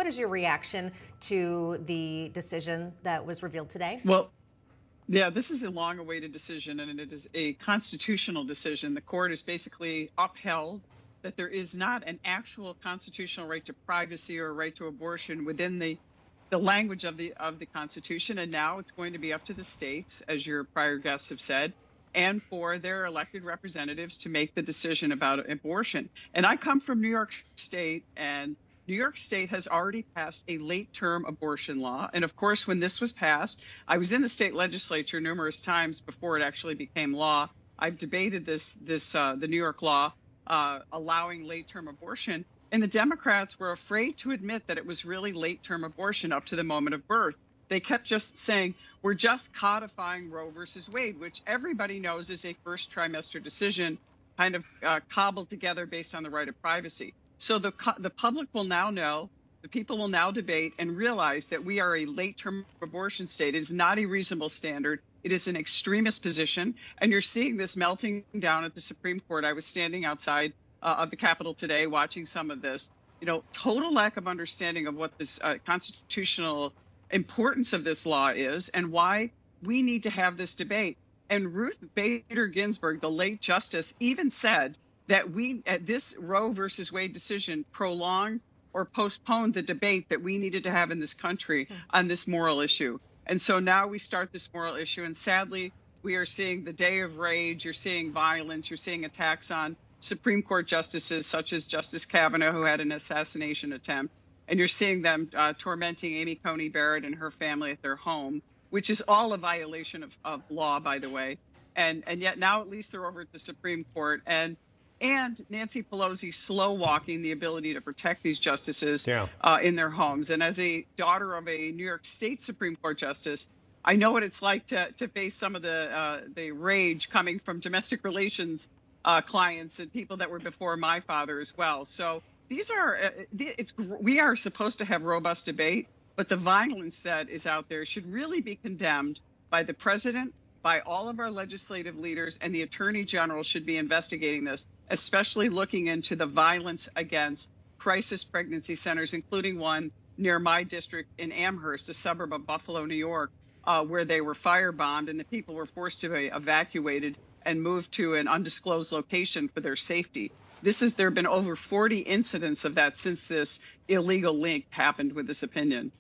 is your reaction to the decision that was revealed today? Well, yeah, this is a long-awaited decision, and it is a constitutional decision. The court has basically upheld that there is not an actual constitutional right to privacy or right to abortion within the language of the Constitution, and now it's going to be up to the states, as your prior guests have said, and for their elected representatives to make the decision about abortion. And I come from New York State, and New York State has already passed a late-term abortion law. And of course, when this was passed, I was in the state legislature numerous times before it actually became law. I've debated the New York law allowing late-term abortion. And the Democrats were afraid to admit that it was really late-term abortion up to the moment of birth. They kept just saying, we're just codifying Roe versus Wade, which everybody knows is a first trimester decision kind of cobbled together based on the right of privacy. So the public will now know, the people will now debate and realize that we are a late-term abortion state. It is not a reasonable standard. It is an extremist position. And you're seeing this melting down at the Supreme Court. I was standing outside of the Capitol today watching some of this, total lack of understanding of what this constitutional importance of this law is and why we need to have this debate. And Ruth Bader Ginsburg, the late justice, even said that this Roe versus Wade decision prolonged or postponed the debate that we needed to have in this country on this moral issue. And so now we start this moral issue. And sadly, we are seeing the day of rage. You're seeing violence. You're seeing attacks on Supreme Court justices such as Justice Kavanaugh, who had an assassination attempt. And you're seeing them tormenting Amy Coney Barrett and her family at their home, which is all a violation of law, by the way. And yet now at least they're over at the Supreme Court. And Nancy Pelosi slow walking the ability to protect these justices in their homes. And as a daughter of a New York State Supreme Court justice, I know what it's like to face some of the rage coming from domestic relations clients and people that were before my father as well. So these are we are supposed to have robust debate, but the violence that is out there should really be condemned by the president, by all of our legislative leaders, and the attorney general should be investigating this, especially looking into the violence against crisis pregnancy centers, including one near my district in Amherst, a suburb of Buffalo, New York, where they were firebombed and the people were forced to be evacuated and moved to an undisclosed location for their safety. There have been over 40 incidents of that since this illegal link happened with this opinion.